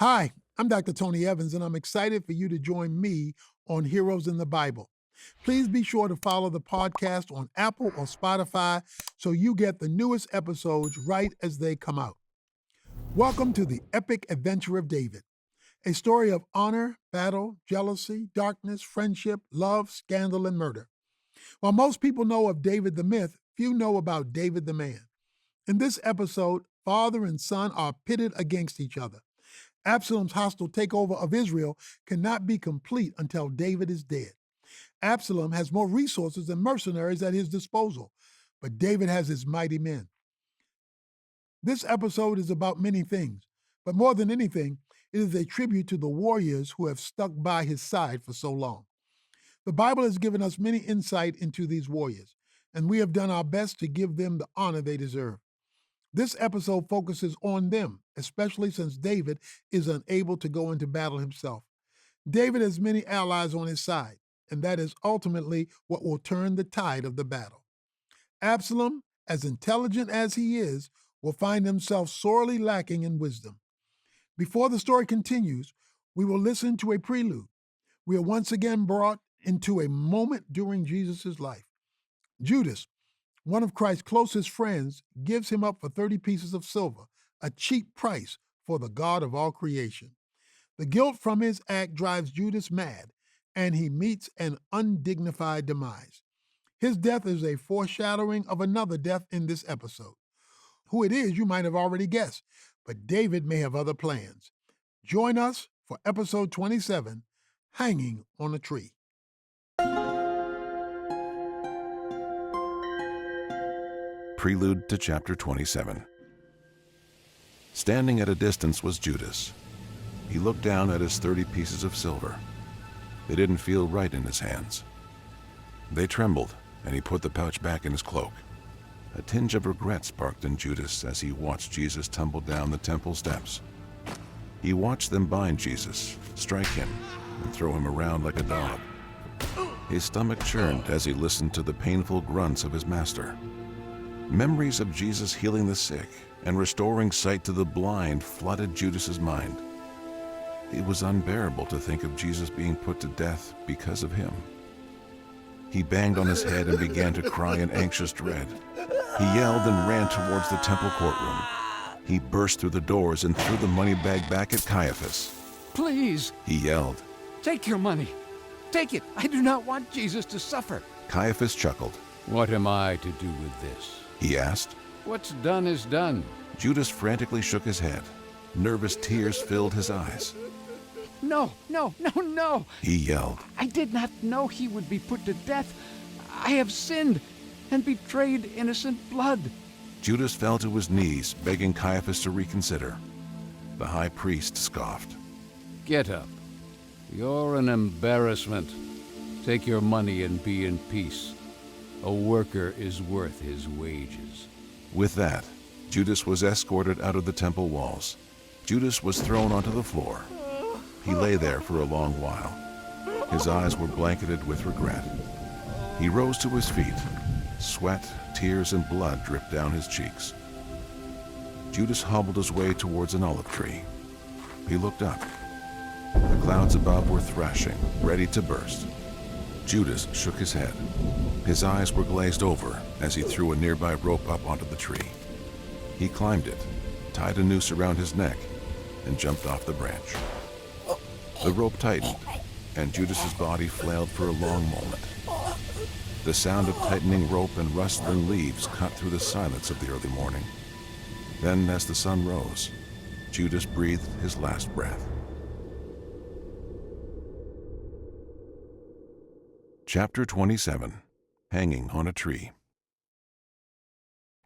Hi, I'm Dr. Tony Evans, and I'm excited for you to join me on Heroes in the Bible. Please be sure to follow the podcast on Apple or Spotify so you get the newest episodes right as they come out. Welcome to the epic adventure of David, a story of honor, battle, jealousy, darkness, friendship, love, scandal, and murder. While most people know of David the myth, few know about David the man. In this episode, father and son are pitted against each other. Absalom's hostile takeover of Israel cannot be complete until David is dead. Absalom has more resources and mercenaries at his disposal, but David has his mighty men. This episode is about many things, but more than anything, it is a tribute to the warriors who have stuck by his side for so long. The Bible has given us many insight into these warriors, and we have done our best to give them the honor they deserve. This episode focuses on them, especially since David is unable to go into battle himself. David has many allies on his side, and that is ultimately what will turn the tide of the battle. Absalom, as intelligent as he is, will find himself sorely lacking in wisdom. Before the story continues, we will listen to a prelude. We are once again brought into a moment during Jesus' life. Judas, one of Christ's closest friends, gives him up for 30 pieces of silver, a cheap price for the God of all creation. The guilt from his act drives Judas mad, and he meets an undignified demise. His death is a foreshadowing of another death in this episode. Who it is, you might have already guessed, but David may have other plans. Join us for episode 27, Hanging on a Tree. Prelude to chapter 27. Standing at a distance was Judas. He looked down at his 30 pieces of silver. They didn't feel right in his hands. They trembled, and he put the pouch back in his cloak. A tinge of regret sparked in Judas as he watched Jesus tumble down the temple steps. He watched them bind Jesus, strike him, and throw him around like a dog. His stomach churned as he listened to the painful grunts of his master. Memories of Jesus healing the sick and restoring sight to the blind flooded Judas's mind. It was unbearable to think of Jesus being put to death because of him. He banged on his head and began to cry in anxious dread. He yelled and ran towards the temple courtroom. He burst through the doors and threw the money bag back at Caiaphas. Please, He yelled. take your money. Take it. I do not want Jesus to suffer. Caiaphas chuckled. What am I to do with this? He asked. What's done is done. Judas frantically shook his head. Nervous tears filled his eyes. No, no, no, no. He yelled. I did not know he would be put to death. I have sinned and betrayed innocent blood. Judas fell to his knees, begging Caiaphas to reconsider. The high priest scoffed. Get up. You're an embarrassment. Take your money and be in peace. A worker is worth his wages. With that, Judas was escorted out of the temple walls. Judas was thrown onto the floor. He lay there for a long while. His eyes were blanketed with regret. He rose to his feet. Sweat, tears, and blood dripped down his cheeks. Judas hobbled his way towards an olive tree. He looked up. The clouds above were thrashing, ready to burst. Judas shook his head. His eyes were glazed over as he threw a nearby rope up onto the tree. He climbed it, tied a noose around his neck, and jumped off the branch. The rope tightened, and Judas's body flailed for a long moment. The sound of tightening rope and rustling leaves cut through the silence of the early morning. Then, as the sun rose, Judas breathed his last breath. Chapter 27. Hanging on a Tree.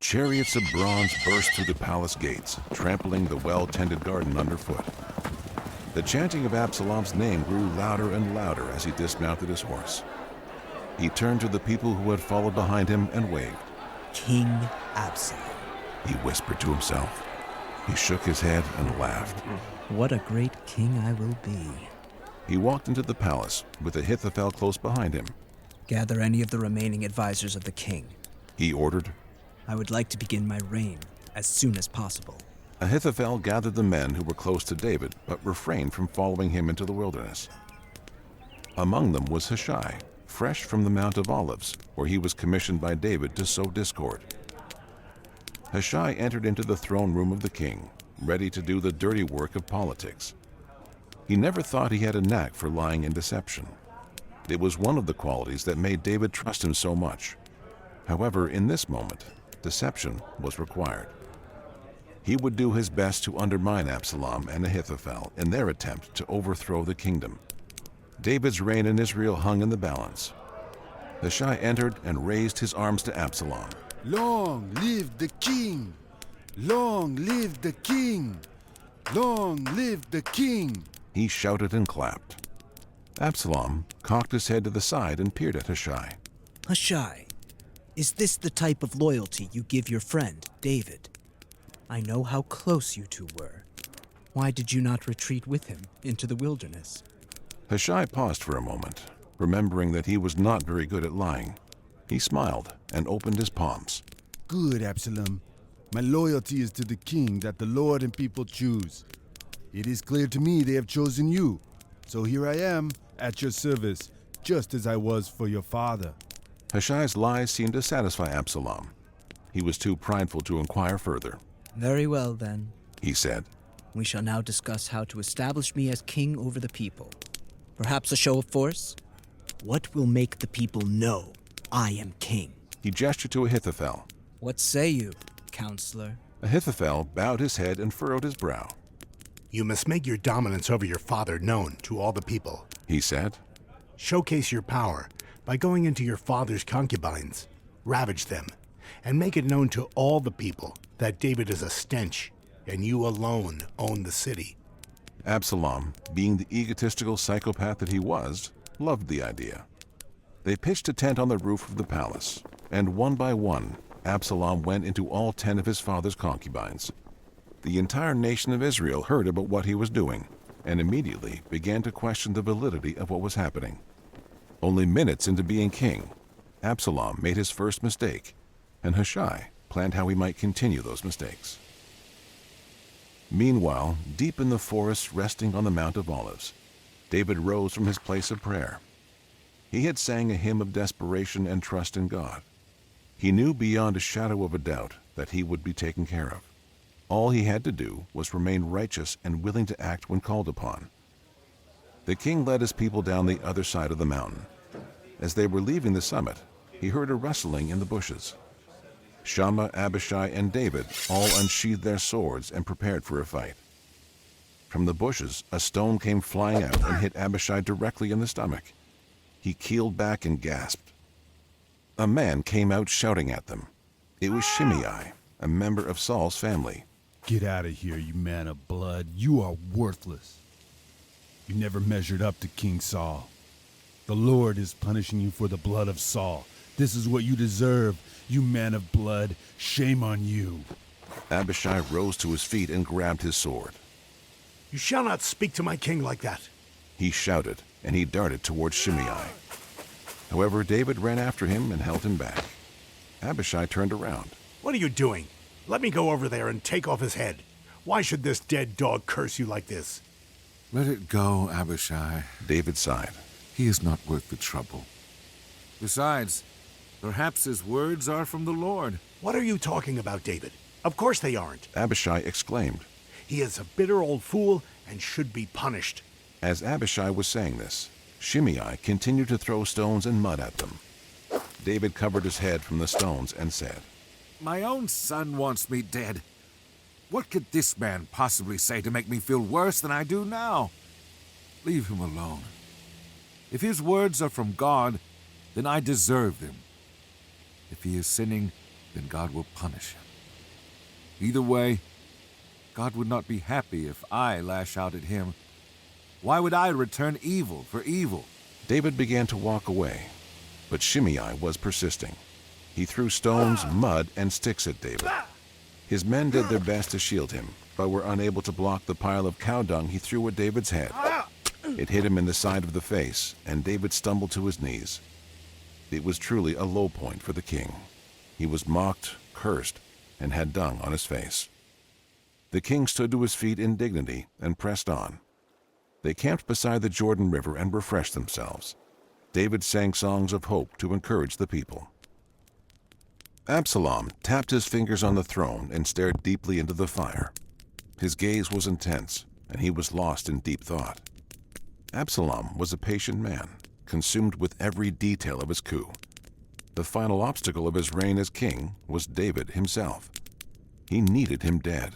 Chariots of bronze burst through the palace gates, trampling the well-tended garden underfoot. The chanting of Absalom's name grew louder and louder as he dismounted his horse. He turned to the people who had followed behind him and waved. King Absalom. He whispered to himself. He shook his head and laughed. What a great king I will be. He walked into the palace, with Ahithophel close behind him. Gather any of the remaining advisors of the king. He ordered. I would like to begin my reign as soon as possible. Ahithophel gathered the men who were close to David but refrained from following him into the wilderness. Among them was Hushai, fresh from the Mount of Olives, where he was commissioned by David to sow discord. Hushai entered into the throne room of the king, ready to do the dirty work of politics. He never thought he had a knack for lying and deception. It was one of the qualities that made David trust him so much. However, in this moment, deception was required. He would do his best to undermine Absalom and Ahithophel in their attempt to overthrow the kingdom. David's reign in Israel hung in the balance. Hushai entered and raised his arms to Absalom. Long live the king! Long live the king! Long live the king! He shouted and clapped. Absalom cocked his head to the side and peered at Hushai. Hushai, is this the type of loyalty you give your friend, David? I know how close you two were. Why did you not retreat with him into the wilderness? Hushai paused for a moment, remembering that he was not very good at lying. He smiled and opened his palms. Good, Absalom. My loyalty is to the king that the Lord and people choose. It is clear to me they have chosen you. So here I am, at your service, just as I was for your father. Hushai's lies seemed to satisfy Absalom. He was too prideful to inquire further. Very well, then. He said, We shall now discuss how to establish me as king over the people. Perhaps a show of force? What will make the people know I am king? He gestured to Ahithophel. What say you, counselor? Ahithophel bowed his head and furrowed his brow. You must make your dominance over your father known to all the people. He said, Showcase your power by going into your father's concubines, ravage them, and make it known to all the people that David is a stench, and you alone own the city. Absalom, being the egotistical psychopath that he was, loved the idea. They pitched a tent on the roof of the palace, and one by one, Absalom went into all 10 of his father's concubines. The entire nation of Israel heard about what he was doing, and immediately began to question the validity of what was happening. Only minutes into being king, Absalom made his first mistake, and Hushai planned how he might continue those mistakes. Meanwhile, deep in the forest resting on the Mount of Olives, David rose from his place of prayer. He had sang a hymn of desperation and trust in God. He knew beyond a shadow of a doubt that he would be taken care of. All he had to do was remain righteous and willing to act when called upon. The king led his people down the other side of the mountain. As they were leaving the summit, he heard a rustling in the bushes. Shammah, Abishai, and David all unsheathed their swords and prepared for a fight. From the bushes, a stone came flying out and hit Abishai directly in the stomach. He keeled back and gasped. A man came out shouting at them. It was Shimei, a member of Saul's family. Get out of here, you man of blood. You are worthless. You never measured up to King Saul. The Lord is punishing you for the blood of Saul. This is what you deserve, you man of blood. Shame on you. Abishai rose to his feet and grabbed his sword. You shall not speak to my king like that. He shouted, and he darted towards Shimei. However, David ran after him and held him back. Abishai turned around. What are you doing? Let me go over there and take off his head. Why should this dead dog curse you like this? Let it go, Abishai. David sighed. He is not worth the trouble. Besides, perhaps his words are from the Lord. What are you talking about, David? Of course they aren't. Abishai exclaimed. He is a bitter old fool and should be punished. As Abishai was saying this, Shimei continued to throw stones and mud at them. David covered his head from the stones and said, My own son wants me dead. What could this man possibly say to make me feel worse than I do now? Leave him alone. If his words are from God, then I deserve them. If he is sinning, then God will punish him. Either way, God would not be happy if I lash out at him. Why would I return evil for evil? David began to walk away, but Shimei was persisting. He threw stones, mud, and sticks at David. His men did their best to shield him, but were unable to block the pile of cow dung he threw at David's head. It hit him in the side of the face, and David stumbled to his knees. It was truly a low point for the king. He was mocked, cursed, and had dung on his face. The king stood to his feet in dignity and pressed on. They camped beside the Jordan River and refreshed themselves. David sang songs of hope to encourage the people. Absalom tapped his fingers on the throne and stared deeply into the fire. His gaze was intense, and he was lost in deep thought. Absalom was a patient man, consumed with every detail of his coup. The final obstacle of his reign as king was David himself. He needed him dead.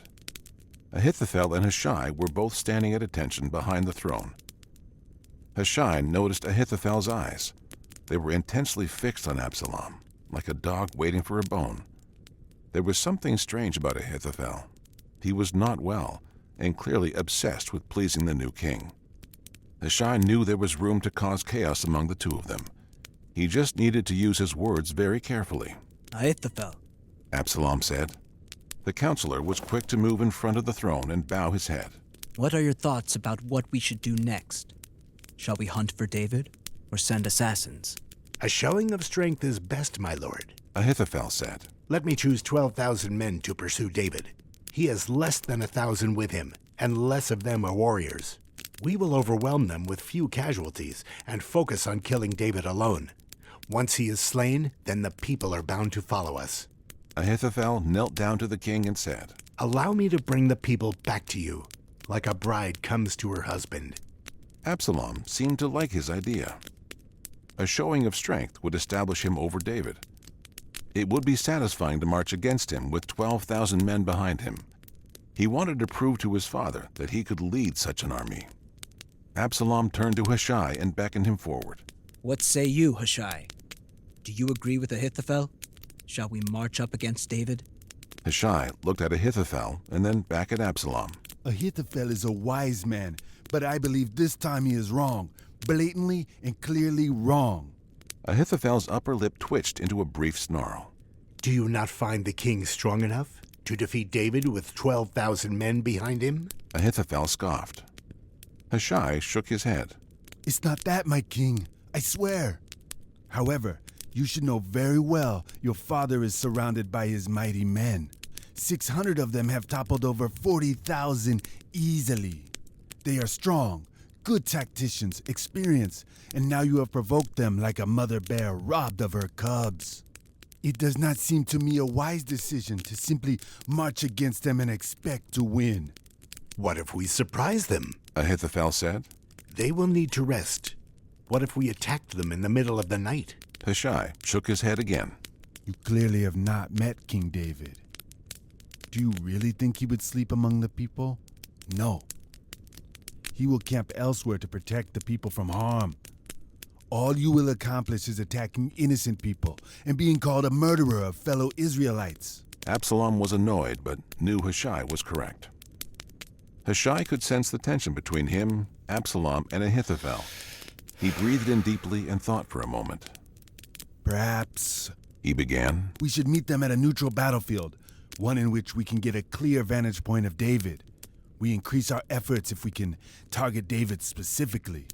Ahithophel and Hushai were both standing at attention behind the throne. Hushai noticed Ahithophel's eyes. They were intensely fixed on Absalom, like a dog waiting for a bone. There was something strange about Ahithophel. He was not well, and clearly obsessed with pleasing the new king. Hushai knew there was room to cause chaos among the two of them. He just needed to use his words very carefully. Ahithophel, Absalom said. The counselor was quick to move in front of the throne and bow his head. what are your thoughts about what we should do next? Shall we hunt for David or send assassins? A showing of strength is best, my lord. Ahithophel said. Let me choose 12,000 men to pursue David. He has less than 1,000 with him, and less of them are warriors. We will overwhelm them with few casualties and focus on killing David alone. Once he is slain, then the people are bound to follow us. Ahithophel knelt down to the king and said, Allow me to bring the people back to you, like a bride comes to her husband. Absalom seemed to like his idea. A showing of strength would establish him over David. It would be satisfying to march against him with 12,000 men behind him. He wanted to prove to his father that he could lead such an army. Absalom turned to Hushai and beckoned him forward. What say you, Hushai? Do you agree with Ahithophel? Shall we march up against David? Hushai looked at Ahithophel and then back at Absalom. Ahithophel is a wise man, but I believe this time he is wrong. Blatantly and clearly wrong. Ahithophel's upper lip twitched into a brief snarl. Do you not find the king strong enough to defeat David with 12,000 men behind him? Ahithophel scoffed. Hushai shook his head. It's not that, my king. I swear. However, you should know very well your father is surrounded by his mighty men. 600 of them have toppled over 40,000 easily. They are strong, good tacticians, experienced, and now you have provoked them like a mother bear robbed of her cubs. It does not seem to me a wise decision to simply march against them and expect to win. What if we surprise them? Ahithophel said. They will need to rest. What if we attacked them in the middle of the night? Hushai shook his head again. You clearly have not met King David. Do you really think he would sleep among the people? No. He will camp elsewhere to protect the people from harm. All you will accomplish is attacking innocent people and being called a murderer of fellow Israelites. Absalom was annoyed, but knew Hushai was correct. Hushai could sense the tension between him, Absalom, and Ahithophel. He breathed in deeply and thought for a moment. Perhaps He began. we should meet them at a neutral battlefield, one in which we can get a clear vantage point of David. We increase our efforts if we can target David specifically.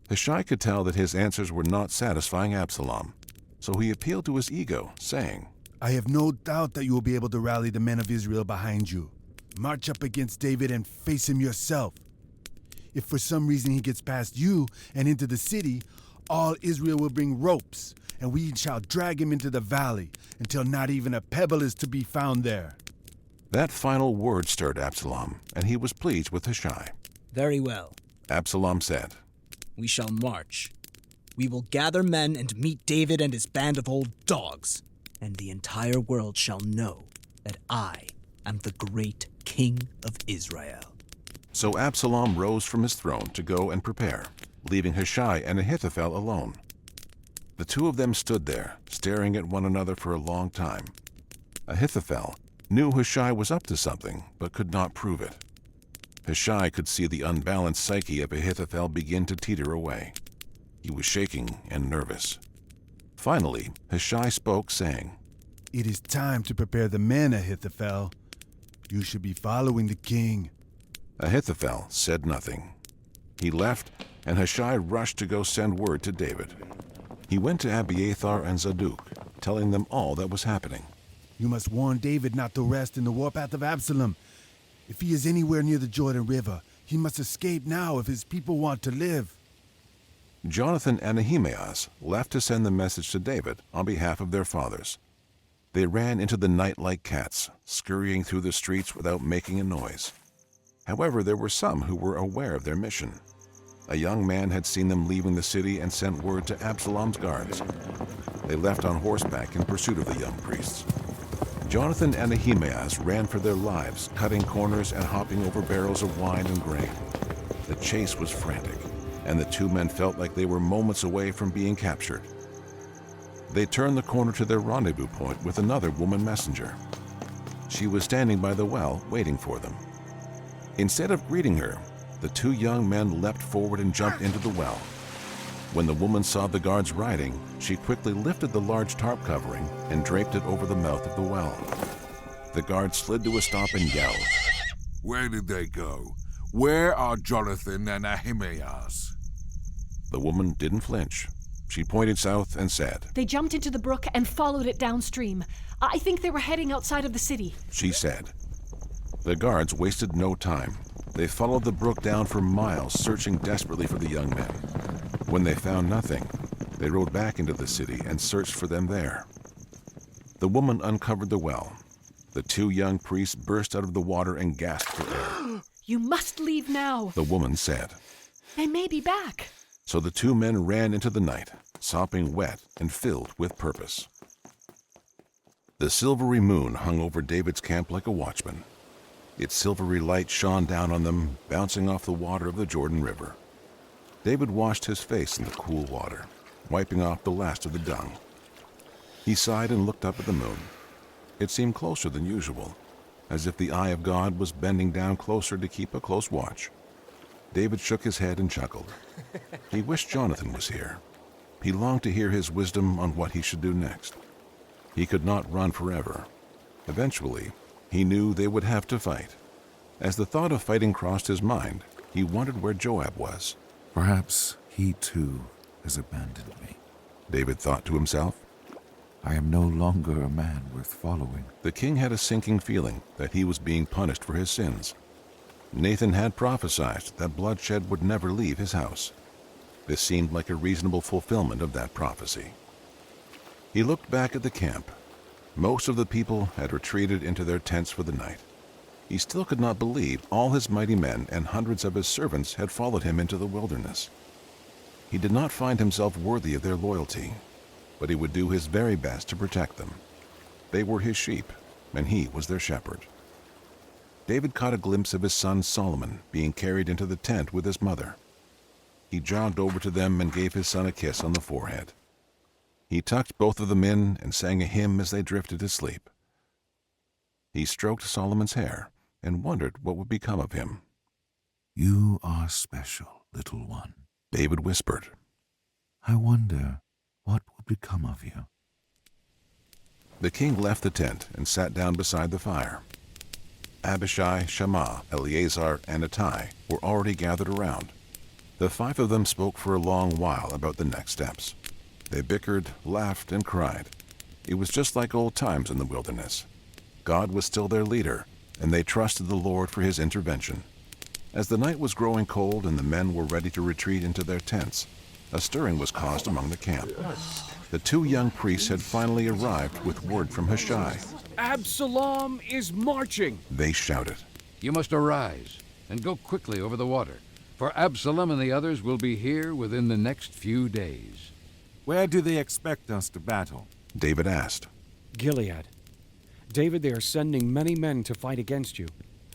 Hushai could tell that his answers were not satisfying Absalom, so he appealed to his ego, saying, I have no doubt that you will be able to rally the men of Israel behind you. March up against David and face him yourself. If for some reason he gets past you and into the city, all Israel will bring ropes, and we shall drag him into the valley until not even a pebble is to be found there. That final word stirred Absalom, and he was pleased with Hushai. Very well. Absalom said, We shall march. We will gather men and meet David and his band of old dogs, and the entire world shall know that I am the great King of Israel. So Absalom rose from his throne to go and prepare, leaving Hushai and Ahithophel alone. The two of them stood there, staring at one another for a long time. Ahithophel knew Hushai was up to something, but could not prove it. Hushai could see the unbalanced psyche of Ahithophel begin to teeter away. He was shaking and nervous. Finally, Hushai spoke, saying, It is time to prepare the men, Ahithophel. You should be following the king. Ahithophel said nothing. He left, and Hushai rushed to go send word to David. He went to Abiathar and Zadok, telling them all that was happening. You must warn David not to rest in the warpath of Absalom. If he is anywhere near the Jordan River, he must escape now if his people want to live. Jonathan and Ahimaaz left to send the message to David on behalf of their fathers. They ran into the night like cats, scurrying through the streets without making a noise. However, there were some who were aware of their mission. A young man had seen them leaving the city and sent word to Absalom's guards. They left on horseback in pursuit of the young priests. Jonathan and Ahimaaz ran for their lives, cutting corners and hopping over barrels of wine and grain. The chase was frantic, and the two men felt like they were moments away from being captured. They turned the corner to their rendezvous point with another woman messenger. She was standing by the well, waiting for them. Instead of greeting her, the two young men leapt forward and jumped into the well. When the woman saw the guards riding, she quickly lifted the large tarp covering and draped it over the mouth of the well. The guards slid to a stop and yelled. Where did they go? Where are Jonathan and Ahimaaz? The woman didn't flinch. She pointed south and said, They jumped into the brook and followed it downstream. I think they were heading outside of the city. She said. The guards wasted no time. They followed the brook down for miles, searching desperately for the young men. When they found nothing, they rode back into the city and searched for them there. The woman uncovered the well. The two young priests burst out of the water and gasped for air. You must leave now. The woman said. They may be back. So the two men ran into the night, sopping wet and filled with purpose. The silvery moon hung over David's camp like a watchman. Its silvery light shone down on them, bouncing off the water of the Jordan River. David washed his face in the cool water, wiping off the last of the dung. He sighed and looked up at the moon. It seemed closer than usual, as if the eye of God was bending down closer to keep a close watch. David shook his head and chuckled. He wished Jonathan was here. He longed to hear his wisdom on what he should do next. He could not run forever. Eventually, he knew they would have to fight. As the thought of fighting crossed his mind, he wondered where Joab was. Perhaps he too has abandoned me. David thought to himself. I am no longer a man worth following. The king had a sinking feeling that he was being punished for his sins. Nathan had prophesied that bloodshed would never leave his house. This seemed like a reasonable fulfillment of that prophecy. He looked back at the camp. Most of the people had retreated into their tents for the night. He still could not believe all his mighty men and hundreds of his servants had followed him into the wilderness. He did not find himself worthy of their loyalty, but he would do his very best to protect them. They were his sheep, and he was their shepherd. David caught a glimpse of his son Solomon being carried into the tent with his mother. He jogged over to them and gave his son a kiss on the forehead. He tucked both of them in and sang a hymn as they drifted to sleep. He stroked Solomon's hair and wondered what would become of him. You are special, little one, David whispered. I wonder what will become of you. The king left the tent and sat down beside the fire. Abishai, Shammah, Eleazar, and Ittai were already gathered around. The five of them spoke for a long while about the next steps. They bickered, laughed, and cried. It was just like old times in the wilderness. God was still their leader, and they trusted the Lord for his intervention. As the night was growing cold and the men were ready to retreat into their tents, a stirring was caused among the camp. The two young priests had finally arrived with word from Hushai. Absalom is marching! They shouted. You must arise and go quickly over the water, for Absalom and the others will be here within the next few days. Where do they expect us to battle? David asked. Gilead. David, they are sending many men to fight against you.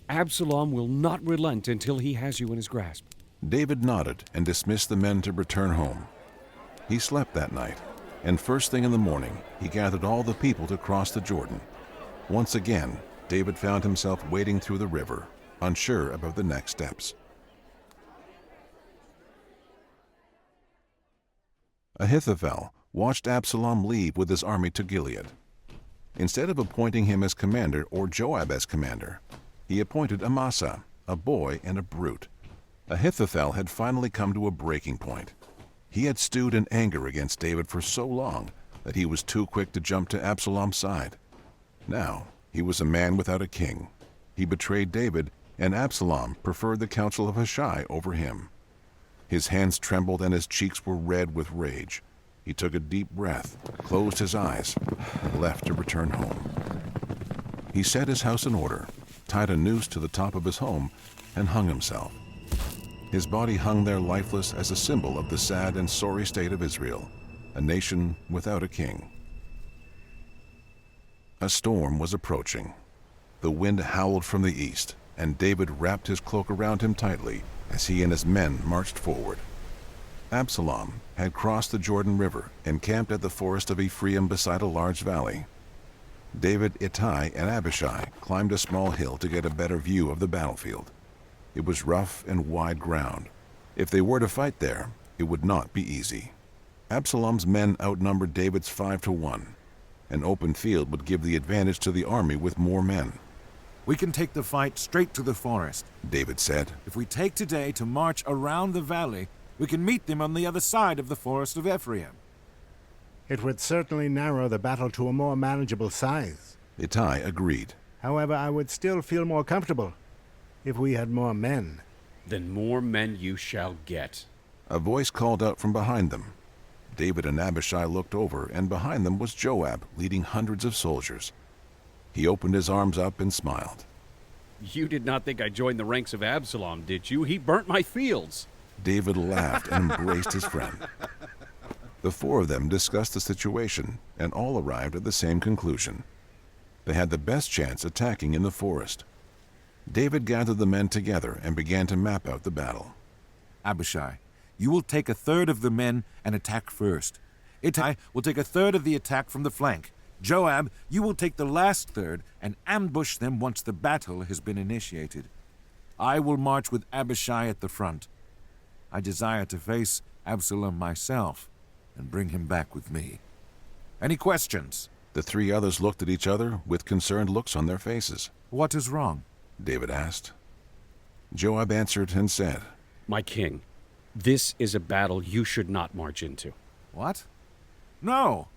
Absalom will not relent until he has you in his grasp. David nodded and dismissed the men to return home. He slept that night, and first thing in the morning, he gathered all the people to cross the Jordan. Once again, David found himself wading through the river, unsure about the next steps. Ahithophel watched Absalom leave with his army to Gilead. Instead of appointing him as commander or Joab as commander, he appointed Amasa, a boy and a brute. Ahithophel had finally come to a breaking point. He had stewed in anger against David for so long that he was too quick to jump to Absalom's side. Now, he was a man without a king. He betrayed David and Absalom preferred the counsel of Hushai over him. His hands trembled and his cheeks were red with rage. He took a deep breath, closed his eyes, and left to return home. He set his house in order, tied a noose to the top of his home, and hung himself. His body hung there lifeless as a symbol of the sad and sorry state of Israel, a nation without a king. A storm was approaching. The wind howled from the east, and David wrapped his cloak around him tightly as he and his men marched forward. Absalom had crossed the Jordan River and camped at the forest of Ephraim beside a large valley. David, Ittai, and Abishai climbed a small hill to get a better view of the battlefield. It was rough and wide ground. If they were to fight there, it would not be easy. Absalom's men outnumbered David's 5 to 1. An open field would give the advantage to the army with more men. We can take the fight straight to the forest, David said. If we take today to march around the valley, we can meet them on the other side of the forest of Ephraim. It would certainly narrow the battle to a more manageable size. Ittai agreed. However, I would still feel more comfortable if we had more men. Then more men you shall get. A voice called out from behind them. David and Abishai looked over, and behind them was Joab, leading hundreds of soldiers. He opened his arms up and smiled. You did not think I joined the ranks of Absalom, did you? He burnt my fields. David laughed and embraced his friend. The four of them discussed the situation, and all arrived at the same conclusion. They had the best chance attacking in the forest. David gathered the men together and began to map out the battle. Abishai, you will take a third of the men and attack first. Ittai will take a third of the attack from the flank. Joab, you will take the last third and ambush them once the battle has been initiated. I will march with Abishai at the front. I desire to face Absalom myself and bring him back with me. Any questions? The three others looked at each other with concerned looks on their faces. What is wrong? David asked. Joab answered and said, My king, this is a battle you should not march into. What? No!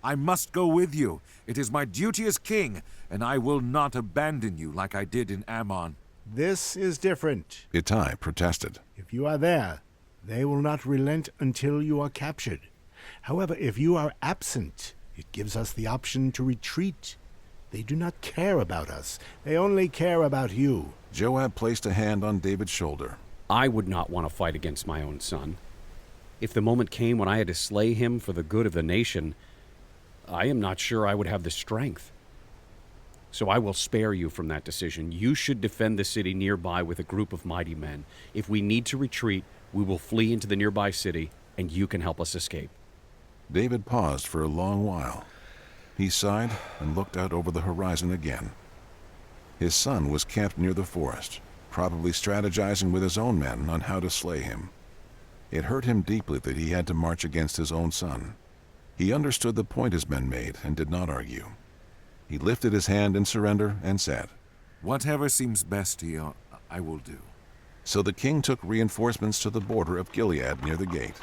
I must go with you. It is my duty as king, and I will not abandon you like I did in Ammon. This is different. Ittai protested. If you are there, they will not relent until you are captured. However, if you are absent, it gives us the option to retreat. They do not care about us. They only care about you. Joab placed a hand on David's shoulder. I would not want to fight against my own son. If the moment came when I had to slay him for the good of the nation, I am not sure I would have the strength. So I will spare you from that decision. You should defend the city nearby with a group of mighty men. If we need to retreat, we will flee into the nearby city, and you can help us escape. David paused for a long while. He sighed and looked out over the horizon again. His son was camped near the forest, probably strategizing with his own men on how to slay him. It hurt him deeply that he had to march against his own son. He understood the point his men made and did not argue. He lifted his hand in surrender and said, Whatever seems best to you, I will do. So the king took reinforcements to the border of Gilead near the gate.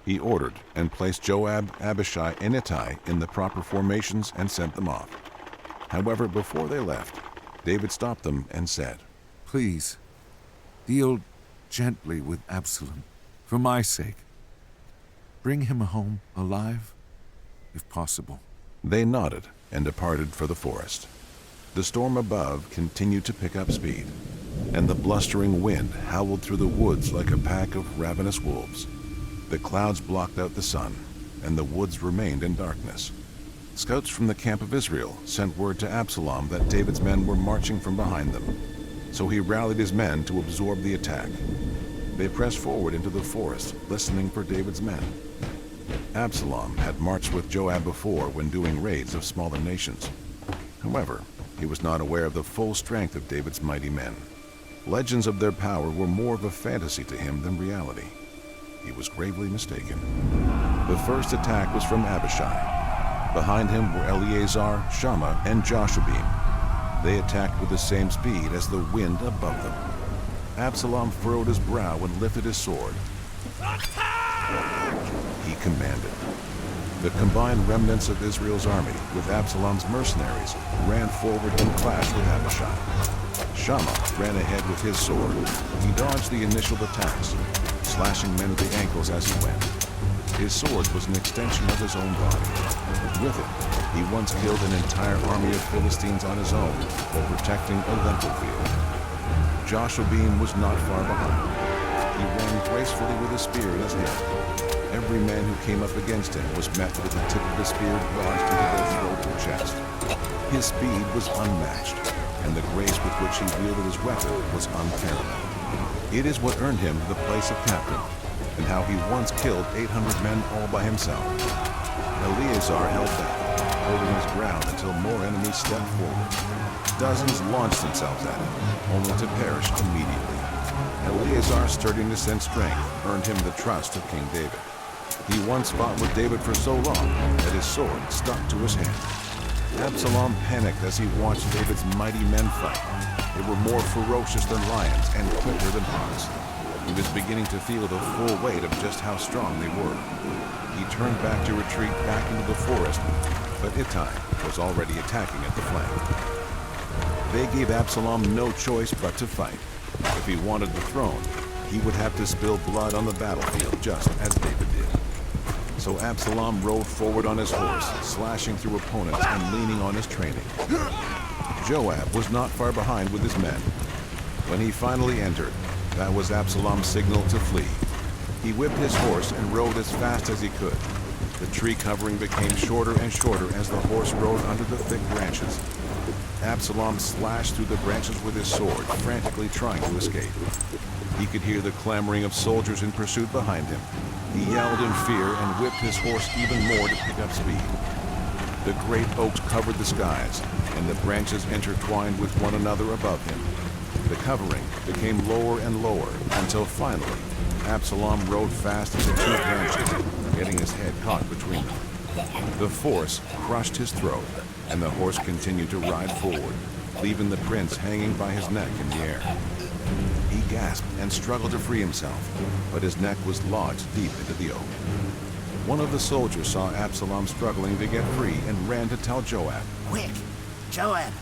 He ordered and placed Joab, Abishai, and Ittai in the proper formations and sent them off. However, before they left, David stopped them and said, Please, deal gently with Absalom, for my sake. Bring him home alive, if possible. They nodded and departed for the forest. The storm above continued to pick up speed, and the blustering wind howled through the woods like a pack of ravenous wolves. The clouds blocked out the sun, and the woods remained in darkness. Scouts from the camp of Israel sent word to Absalom that David's men were marching from behind them, so he rallied his men to absorb the attack. They pressed forward into the forest, listening for David's men. Absalom had marched with Joab before when doing raids of smaller nations. However, he was not aware of the full strength of David's mighty men. Legends of their power were more of a fantasy to him than reality. He was gravely mistaken. The first attack was from Abishai. Behind him were Eleazar, Shammah, and Joshabim. They attacked with the same speed as the wind above them. Absalom furrowed his brow and lifted his sword. He commanded. The combined remnants of Israel's army with Absalom's mercenaries ran forward and clashed with Abishai. Shammah ran ahead with his sword. He dodged the initial attacks, slashing men at the ankles as he went. His sword was an extension of his own body. With it, he once killed an entire army of Philistines on his own while protecting a lentil field. Joshua was not far behind. He ran gracefully with a spear in his hand. Every man who came up against him was met with the tip of the spear lodged into their throat or chest. His speed was unmatched, and the grace with which he wielded his weapon was unparalleled. It is what earned him the place of captain, and how he once killed 800 men all by himself. Eleazar held back, holding his ground until more enemies stepped forward. Dozens launched themselves at him, only to perish immediately. Eleazar's sturdiness and strength earned him the trust of King David. He once fought with David for so long that his sword stuck to his hand. Absalom panicked as he watched David's mighty men fight. They were more ferocious than lions and quicker than hawks. He was beginning to feel the full weight of just how strong they were. He turned back to retreat back into the forest, but Ittai was already attacking at the flank. They gave Absalom no choice but to fight. If he wanted the throne, he would have to spill blood on the battlefield just as David did. So Absalom rode forward on his horse, slashing through opponents and leaning on his training. Joab was not far behind with his men. When he finally entered, that was Absalom's signal to flee. He whipped his horse and rode as fast as he could. The tree covering became shorter and shorter as the horse rode under the thick branches. Absalom slashed through the branches with his sword, frantically trying to escape. He could hear the clamoring of soldiers in pursuit behind him. He yelled in fear and whipped his horse even more to pick up speed. The great oaks covered the skies, and the branches intertwined with one another above him. The covering became lower and lower, until finally, Absalom rode fast into two branches, getting his head caught between them. The force crushed his throat, and the horse continued to ride forward, leaving the prince hanging by his neck in the air. He gasped and struggled to free himself, but his neck was lodged deep into the oak. One of the soldiers saw Absalom struggling to get free and ran to tell Joab. Quick! Joab!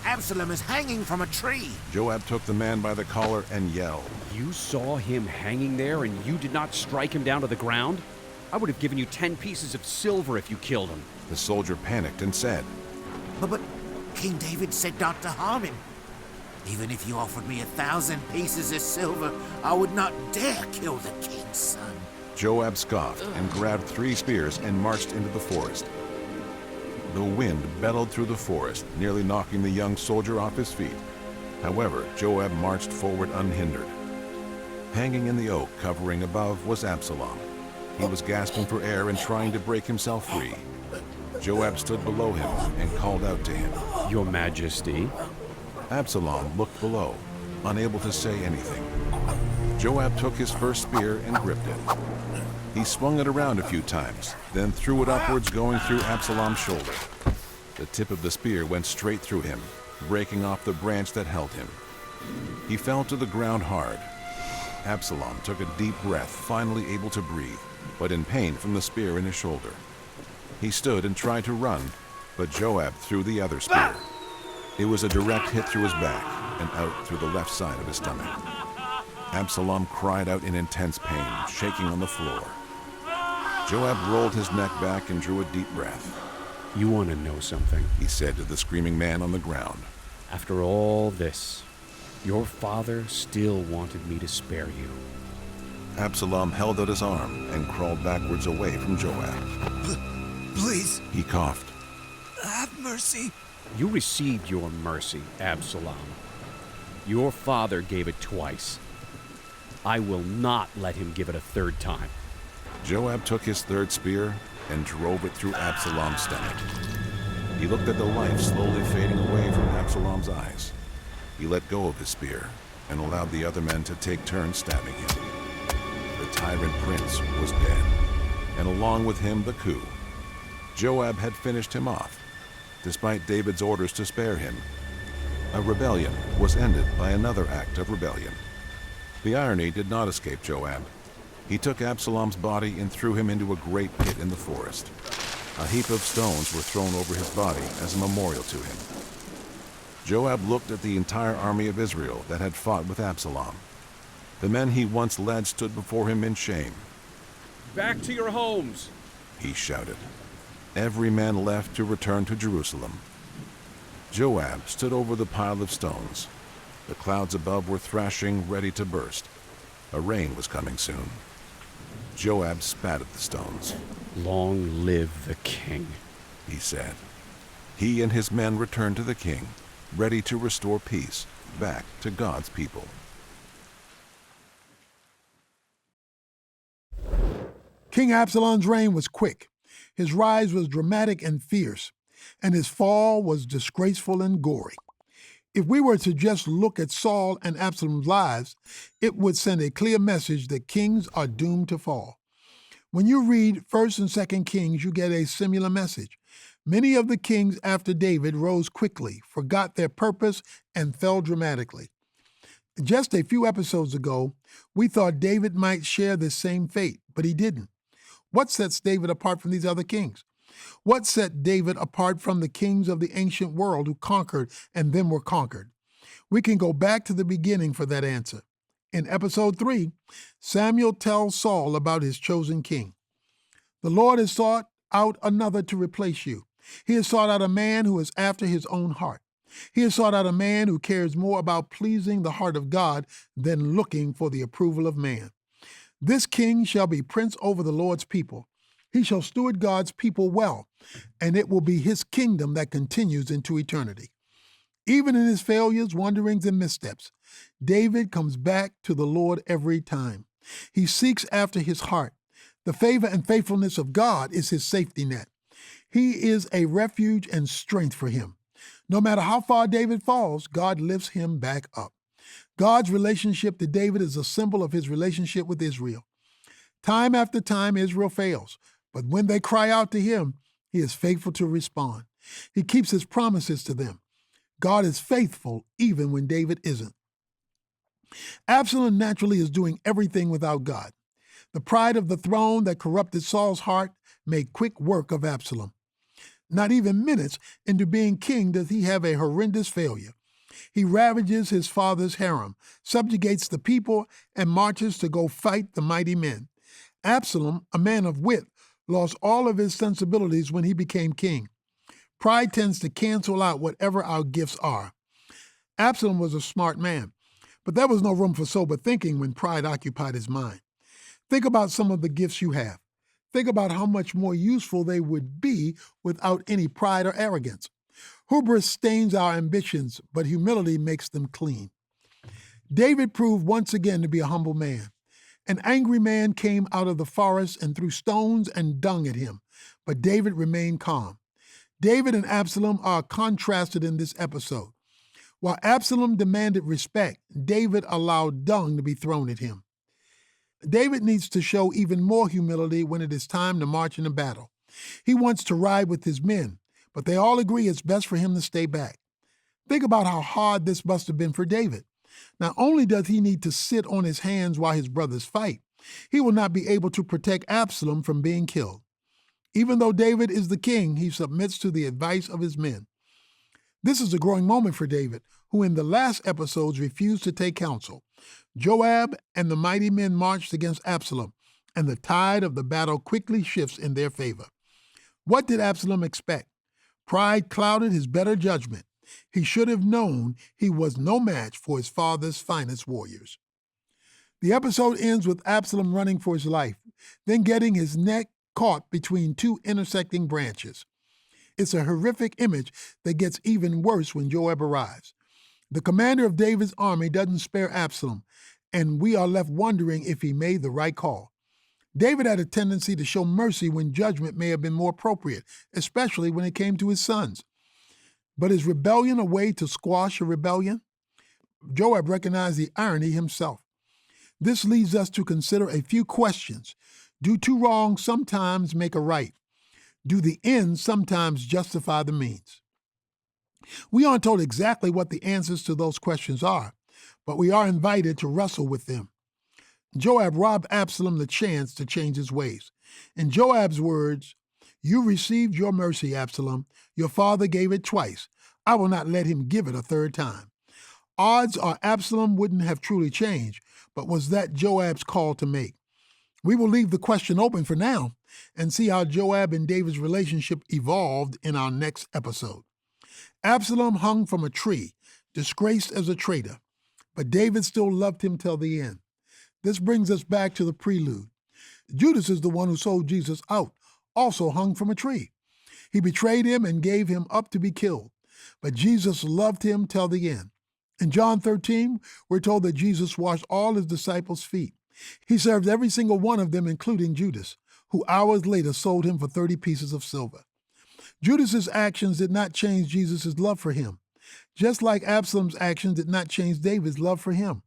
Absalom is hanging from a tree! Joab took the man by the collar and yelled. You saw him hanging there and you did not strike him down to the ground? I would have given you 10 pieces of silver if you killed him. The soldier panicked and said, But King David said not to harm him. Even if you offered me 1,000 pieces of silver, I would not dare kill the king's son. Joab scoffed and grabbed 3 spears and marched into the forest. The wind bellowed through the forest, nearly knocking the young soldier off his feet. However, Joab marched forward unhindered. Hanging in the oak covering above was Absalom. He was gasping for air and trying to break himself free. Joab stood below him and called out to him. Your Majesty? Absalom looked below, unable to say anything. Joab took his first spear and gripped it. He swung it around a few times, then threw it upwards, going through Absalom's shoulder. The tip of the spear went straight through him, breaking off the branch that held him. He fell to the ground hard. Absalom took a deep breath, finally able to breathe, but in pain from the spear in his shoulder. He stood and tried to run, but Joab threw the other spear. It was a direct hit through his back and out through the left side of his stomach. Absalom cried out in intense pain, shaking on the floor. Joab rolled his neck back and drew a deep breath. You want to know something? He said to the screaming man on the ground. After all this, your father still wanted me to spare you. Absalom held out his arm and crawled backwards away from Joab. Please, He coughed. have mercy. You received your mercy, Absalom. Your father gave it twice. I will not let him give it a third time. Joab took his third spear and drove it through Absalom's stomach. He looked at the life slowly fading away from Absalom's eyes. He let go of his spear and allowed the other men to take turns stabbing him. The tyrant prince was dead, and along with him the coup. Joab had finished him off, despite David's orders to spare him. A rebellion was ended by another act of rebellion. The irony did not escape Joab. He took Absalom's body and threw him into a great pit in the forest. A heap of stones were thrown over his body as a memorial to him. Joab looked at the entire army of Israel that had fought with Absalom. The men he once led stood before him in shame. Back to your homes, He shouted. Every man left to return to Jerusalem. Joab stood over the pile of stones. The clouds above were thrashing, ready to burst. A rain was coming soon. Joab spat at the stones. Long live the king, He said. He and his men returned to the king, ready to restore peace back to God's people. King Absalom's reign was quick. His rise was dramatic and fierce, and his fall was disgraceful and gory. If we were to just look at Saul and Absalom's lives, it would send a clear message that kings are doomed to fall. When you read 1st and 2nd Kings, you get a similar message. Many of the kings after David rose quickly, forgot their purpose, and fell dramatically. Just a few episodes ago, we thought David might share this same fate, but he didn't. What sets David apart from these other kings? What set David apart from the kings of the ancient world who conquered and then were conquered? We can go back to the beginning for that answer. In episode 3, Samuel tells Saul about his chosen king. The Lord has sought out another to replace you. He has sought out a man who is after his own heart. He has sought out a man who cares more about pleasing the heart of God than looking for the approval of man. This king shall be prince over the Lord's people. He shall steward God's people well, and it will be his kingdom that continues into eternity. Even in his failures, wanderings, and missteps, David comes back to the Lord every time. He seeks after his heart. The favor and faithfulness of God is his safety net. He is a refuge and strength for him. No matter how far David falls, God lifts him back up. God's relationship to David is a symbol of his relationship with Israel. Time after time, Israel fails, but when they cry out to him, he is faithful to respond. He keeps his promises to them. God is faithful even when David isn't. Absalom naturally is doing everything without God. The pride of the throne that corrupted Saul's heart made quick work of Absalom. Not even minutes into being king does he have a horrendous failure. He ravages his father's harem, subjugates the people, and marches to go fight the mighty men. Absalom, a man of wit, lost all of his sensibilities when he became king. Pride tends to cancel out whatever our gifts are. Absalom was a smart man, but there was no room for sober thinking when pride occupied his mind. Think about some of the gifts you have. Think about how much more useful they would be without any pride or arrogance. Hubris stains our ambitions, but humility makes them clean. David proved once again to be a humble man. An angry man came out of the forest and threw stones and dung at him, but David remained calm. David and Absalom are contrasted in this episode. While Absalom demanded respect, David allowed dung to be thrown at him. David needs to show even more humility when it is time to march into battle. He wants to ride with his men, but they all agree it's best for him to stay back. Think about how hard this must have been for David. Not only does he need to sit on his hands while his brothers fight, he will not be able to protect Absalom from being killed. Even though David is the king, he submits to the advice of his men. This is a growing moment for David, who in the last episodes refused to take counsel. Joab and the mighty men marched against Absalom, and the tide of the battle quickly shifts in their favor. What did Absalom expect? Pride clouded his better judgment. He should have known he was no match for his father's finest warriors. The episode ends with Absalom running for his life, then getting his neck caught between two intersecting branches. It's a horrific image that gets even worse when Joab arrives. The commander of David's army doesn't spare Absalom, and we are left wondering if he made the right call. David had a tendency to show mercy when judgment may have been more appropriate, especially when it came to his sons. But is rebellion a way to squash a rebellion? Joab recognized the irony himself. This leads us to consider a few questions. Do two wrongs sometimes make a right? Do the ends sometimes justify the means? We aren't told exactly what the answers to those questions are, but we are invited to wrestle with them. Joab robbed Absalom the chance to change his ways. In Joab's words, "You received your mercy, Absalom. Your father gave it twice. I will not let him give it a third time. Odds are Absalom wouldn't have truly changed, but was that Joab's call to make? We will leave the question open for now and see how Joab and David's relationship evolved in our next episode. Absalom hung from a tree, disgraced as a traitor, but David still loved him till the end. This brings us back to the prelude. Judas is the one who sold Jesus out, also hung from a tree. He betrayed him and gave him up to be killed, but Jesus loved him till the end. In John 13, we're told that Jesus washed all his disciples' feet. He served every single one of them, including Judas, who hours later sold him for 30 pieces of silver. Judas's actions did not change Jesus' love for him, just like Absalom's actions did not change David's love for him.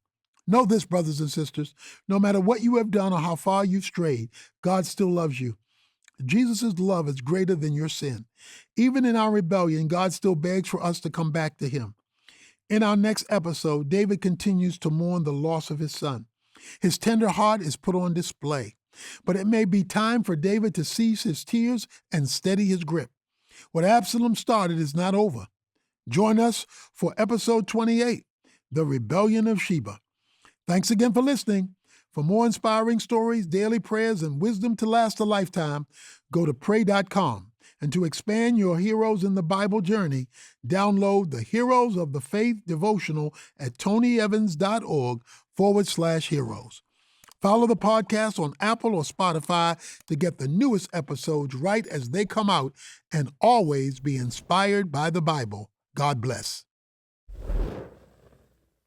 Know this, brothers and sisters, no matter what you have done or how far you've strayed, God still loves you. Jesus' love is greater than your sin. Even in our rebellion, God still begs for us to come back to him. In our next episode, David continues to mourn the loss of his son. His tender heart is put on display, but it may be time for David to cease his tears and steady his grip. What Absalom started is not over. Join us for episode 28, The Rebellion of Sheba. Thanks again for listening. For more inspiring stories, daily prayers, and wisdom to last a lifetime, go to pray.com. And to expand your Heroes in the Bible journey, download the Heroes of the Faith devotional at tonyevans.org/heroes. Follow the podcast on Apple or Spotify to get the newest episodes right as they come out, and always be inspired by the Bible. God bless.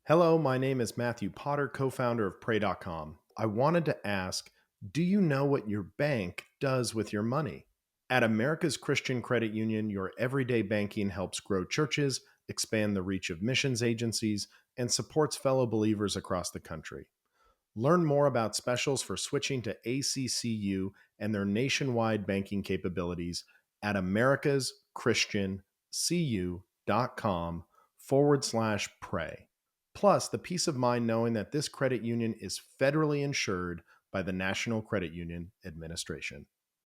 Hello, my name is Matthew Potter, co-founder of pray.com. I wanted to ask, do you know what your bank does with your money? At America's Christian Credit Union, your everyday banking helps grow churches, expand the reach of missions agencies, and supports fellow believers across the country. Learn more about specials for switching to ACCU and their nationwide banking capabilities at americaschristiancu.com/pray. Plus, the peace of mind knowing that this credit union is federally insured by the National Credit Union Administration.